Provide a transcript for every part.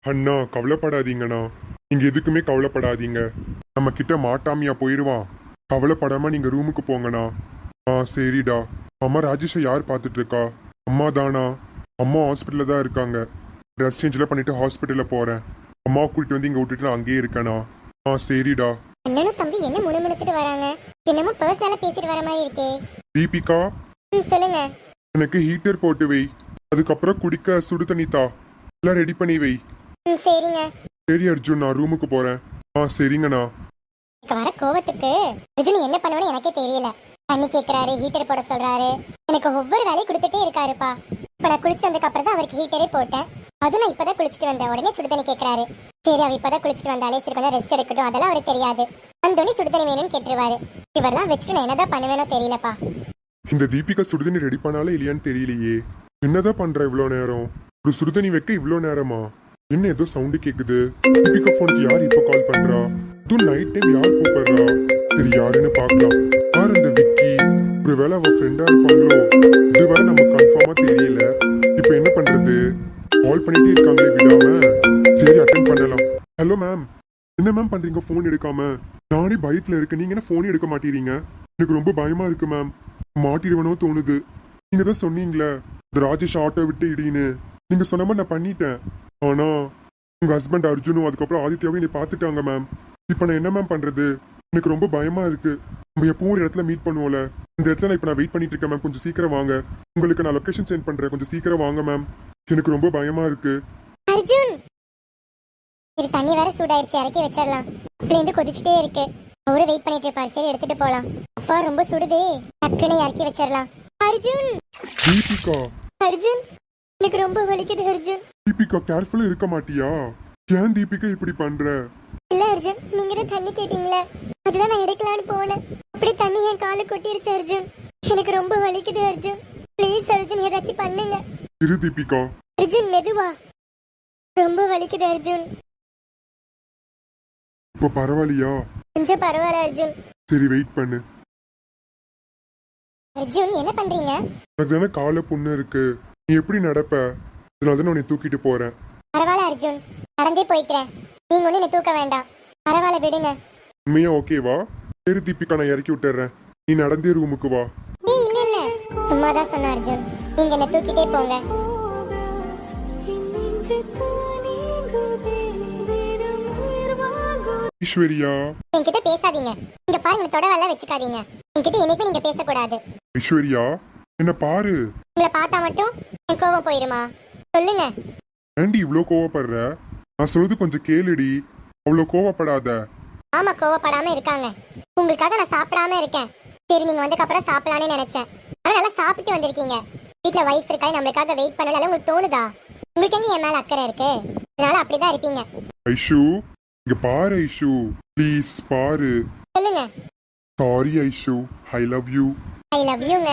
அண்ணா கவலைப்படாதீங்கண்ணா. நீங்க எதுக்குமே கவலைப்படாதீங்க. நம்ம கிட்ட மாட்டாமையா போயிடுவான். கவலைப்படாம நீங்க ரூமுக்கு போங்கண்ணா. சரிடா. அம்மா ராஜேஷை யார் பார்த்துட்டு இருக்கா? அம்மா தானா? அம்மா ஹாஸ்பிட்டல்ல தான் இருக்காங்க. ட்ரெஸ் சேஞ்ச்லாம் பண்ணிட்டு ஹாஸ்பிட்டல்ல போறேன். அம்மாவை கூட்டிட்டு வந்து இங்க விட்டுட்டு நான் அங்கேயே இருக்கேனா? சரிடா. அண்ணனும் தம்பி என்ன முணுமுணுத்துட்டு வராங்க? என்னமோ பர்சனலா பேசிட்டு வர மாதிரி இருக்கே. தீபிகா, சொல்லுங்க. எனக்கு ஹீட்டர் போட்டு வை. அதுக்கப்புறம் குடிக்க சுடு தண்ணி தா. எல்லாம் ரெடி பண்ணி வை. சரிங்க. சரி அர்ஜுன், நான் ரூமுக்கு போறேன். சரிங்கண்ணா. வர கோவத்துக்கு அர்ஜுன் என்ன பண்ணுவேன்னு எனக்கே தெரியல. தண்ணி கேட்கறாரு, ஹீட்டர் போட சொல்றாரு. எனக்கு ஒவ்வொரு வேலையும் கொடுத்துட்டே இருக்காருப்பா. இப்ப நான் குளிச்சு வந்ததுக்கு அப்புறம் தான் அவருக்கு ஹீட்டரே போட்டேன். அதுவும் நான் இப்பதான் குளிச்சுட்டு வந்தேன். உடனே சுடு தண்ணி கேட்கறாரு. சரி, அவ இப்பதான் குளிச்சுட்டு வந்தாலே சரி கொஞ்சம் ரெஸ்ட் எடுக்கட்டும், அதெல்லாம் அவருக்கு தெரியாது. அந்தோனி சுடு தண்ணி வேணும்னு கேட்டுருவாரு. இவரெல்லாம் வச்சுட்டு நான் என்னதான் பண்ணுவேனோ தெரியலப்பா. இந்த தீபிகா சுடுதண்ணி ரெடி பண்ணாலே இல்லையான்னு தெரியலையே. என்னதான் பண்ற இவ்வளோ நேரம்? ஒரு சுடுதண்ணி வைக்க இவ்வளோ நேரமா? என்ன ஏதோ சவுண்டு கேக்குது. தீபிகா போனுக்கு யார் இப்ப கால் பண்றா? இதுவும் நைட் டைம் யார் கூப்பிடுறா? சரி, யாருன்னு பாக்கலாம். யார் அந்த விக்கி? ஒருவேளை அவ ஃப்ரெண்டா இருப்பாங்களோ? இதுவரை நம்ம கன்ஃபார்மா தெரியல. இப்ப என்ன பண்றது? கால் பண்ணிட்டே இருக்காங்களே விடாம. சரி, அட்டென்ட் பண்ணலாம். Hello ma'am. என்ன மேம் பண்றீங்க போன் எடுக்காம? நானே பயத்துல இருக்கேன். நீங்க என்ன போனே எடுக்க மாட்டேறீங்க? எனக்கு ரொம்ப பயமா இருக்கு மேம். மாட்டிடுவனோ தோணுது. நீங்க தான் சொன்னீங்களே இந்த ராஜேஷ் ஆட்டோ விட்டு இடின்னு. நீங்க சொன்ன மாதிரி நான் பண்ணிட்டேன். ஆனா உங்க ஹஸ்பண்ட் அர்ஜுனும் அதுக்கப்புறம் ஆதித்யாவும் என்னை பார்த்துட்டாங்க மேம். இப்ப நான் என்ன மேம் பண்றது? எனக்கு ரொம்ப பயமா இருக்கு. நம்ம எப்பவும் ஒரு இடத்துல மீட் பண்ணுவோம்ல, இந்த இடத்துல நான் இப்ப வெயிட் பண்ணிட்டு இருக்கேன் மேம். கொஞ்சம் சீக்கிரம் வாங்க. உங்களுக்கு நான் லொகேஷன் சென்ட் பண்றேன். கொஞ்சம் சீக்கிரம் வாங்க மேம். எனக்கு ரொம்ப பயமா இருக்கு. அர்ஜுன், இது தண்ணி வேற சூடாயிருச்சு, இறக்கி வச்சிடலாம். அப்படியே கொதிச்சுட்டே இருக்கு. அவரு வெயிட் பண்ணிட்டு இருப்பாரு. சரி, எடுத்துட்டு போலாம். அப்பா ரொம்ப சுடுதே, டக்குன்னு இறக்கி வச்சிடலாம். அர்ஜுன், தீபிகா. அர்ஜுன், எனக்கு ரொம்ப வலிக்குது அர்ஜுன். தீபிகா, கேர்ஃபுல்லா இருக்க மாட்டியா? ஏன் தீபிகா இப்படி பண்ற? இல்ல அர்ஜுன், நீங்க தான் தண்ணி கேட்டீங்களே, அதுதான் நான் எடுக்கலான்னு போனேன். அப்படியே தண்ணி என் காலு கொட்டிருச்சு அர்ஜுன். எனக்கு ரொம்ப வலிக்குது அர்ஜுன். ப்ளீஸ் அர்ஜுன், ஏதாச்சும் பண்ணுங்க. இரு தீபிகா. அர்ஜுன் மெதுவா. ரொம்ப வலிக்குது அர்ஜுன். இப்ப பரவாயில்லையா? கொஞ்சம் பரவாயில்ல அர்ஜுன். சரி, வெயிட் பண்ணு. அர்ஜுன், என்ன பண்றீங்க? எனக்கு தானே கால புண்ணு இருக்கு. நீ எப்படி நடப்ப? அதனால தான் உன்னை தூக்கிட்டு போறேன். பரவாயில்ல அர்ஜுன், நடந்தே போய்க்கிறேன். நீங்க ஒண்ணு என்ன தூக்க வேண்டாம். பரவாயில்ல, விடுங்க. உண்மையா ஓகேவா? சரி தீபிகா, நான் இறக்கி விட்டுறேன். நீ நடந்தே ரூமுக்கு வா. இல்ல இல்ல, சும்மாதான் சொன்ன அர்ஜுன். நீங்க என்ன தூக்கிட்டே போங்க. ஐஸ்வர்யா. என்கிட்ட பேசாதீங்க. இங்க பாருங்க, தொடவெல்லாம் வச்சுக்காதீங்க. என்கிட்ட என்னைக்கும் நீங்க பேசக்கூடாது. ஐஸ்வர்யா, என்ன பாரு. உங்களை பார்த்தா மட்டும் என் கோவம் போயிருமா? சொல்லுங்க. ஏண்டி இவ்ளோ கோவப்படுற? நான் சொல்றது கொஞ்சம் கேளுடி. அவ்வளோ கோவப்படாத. ஆமா, கோவப்படாம இருக்காங்க. உங்களுக்காக நான் சாப்பிடாம இருக்கேன். சரி, நீங்க வந்ததுக்கு அப்புறம் சாப்பிடலான்னு நினைச்சேன். ஆனா நல்லா சாப்பிட்டு வந்திருக்கீங்க. வீட்டுல வைஃப் இருக்கா, நம்மளுக்காக வெயிட் பண்ணல. உங்களுக்கு தோணுதா? உங்களுக்கு எங்க என் மேல அக்கறை இருக்கு? அதனால அப்படிதான் இருப்பீங்க. ஐஷு, இங்க பாரு ஐஷு. ப்ளீஸ் பாரு. சொல்லுங்க. Sorry Aishu, I love you. I love யூங்க.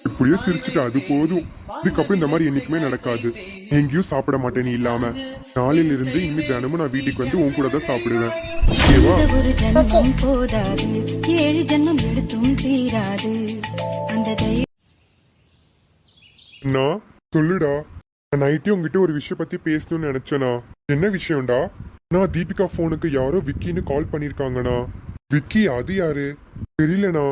இப்படியே சிரிச்சுட்டு அது போதும். இதுக்கப்புறம் இந்த மாதிரி என்னைக்குமே நடக்காது. எங்கேயும் சாப்பிட மாட்டேன் நீ இல்லாம. நாளையில இருந்து இனிமே தினமும் நான் வீட்டுக்கு வந்து உன் கூட தான் சாப்பிடுவேன். ஓகேவா? ஒரு ஜன்மம் போதாது, 7 ஜன்மம் எடுத்தும் தீராது. அந்த அண்ணா, சொல்லுடா. நான் நைட்டே உங்ககிட்ட ஒரு விஷயம் பத்தி பேசணும்னு நினைச்சேனா. என்ன விஷயம்டா? நான் தீபிகா போனுக்கு யாரோ விக்கின்னு கால் பண்ணிருக்காங்கண்ணா. விக்கி? அது யாரு? தெரியலண்ணா.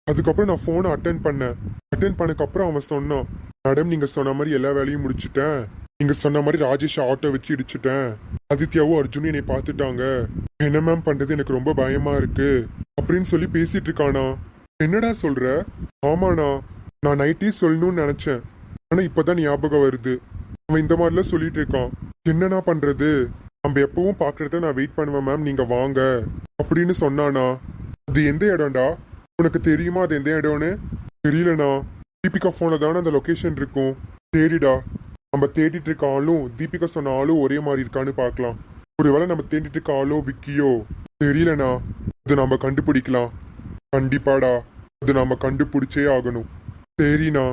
அதுக்கப்புறம் நான் போனை அட்டென்ட் பண்ணேன். அட்டென்ட் பண்ணக்கப்புறம் அவன் சொன்னான், மேடம் நீங்க சொன்ன மாதிரி எல்லா வேலையும் முடிச்சுட்டேன். நீங்க சொன்ன மாதிரி ராஜேஷ் ஆட்டோ வச்சு இடிச்சுட்டேன். ஆதித்யாவும் அர்ஜுனும் என்னை பார்த்துட்டாங்க. என்ன மேம் பண்றது? எனக்கு ரொம்ப பயமா இருக்கு அப்படின்னு சொல்லி பேசிட்டு இருக்கானா. என்னடா சொல்ற? ஆமாண்ணா, நான் நைட்டே சொல்லணும்னு நினைச்சேன். ஆனா இப்பதான் ஞாபகம் வருது. அவன் இந்த மாதிரிலாம் சொல்லிட்டு இருக்கான். என்னண்ணா பண்றது? நம்ம எப்பவும் பாக்குறத நான் வெயிட் பண்ணுவேன் மேம், நீங்க வாங்க அப்படின்னு சொன்னானா. அது எந்த இடம்டா? உனக்கு தெரியுமா அது எந்த இடம்னு? தெரியலண்ணா. தீபிகா போன்ல தானே அந்த லொகேஷன் இருக்கும். சரிடா, நம்ம தேடிட்டு இருக்க ஆளும் தீபிகா சொன்ன ஆளும் ஒரே மாதிரி இருக்கான்னு பார்க்கலாம். ஒருவேளை நம்ம தேடிட்டு இருக்க ஆளோ விக்கியோ தெரியலண்ணா. அது நம்ம கண்டுபிடிக்கலாம். கண்டிப்பாடா, அது நம்ம கண்டுபிடிச்சே ஆகணும். சரிண்ணா,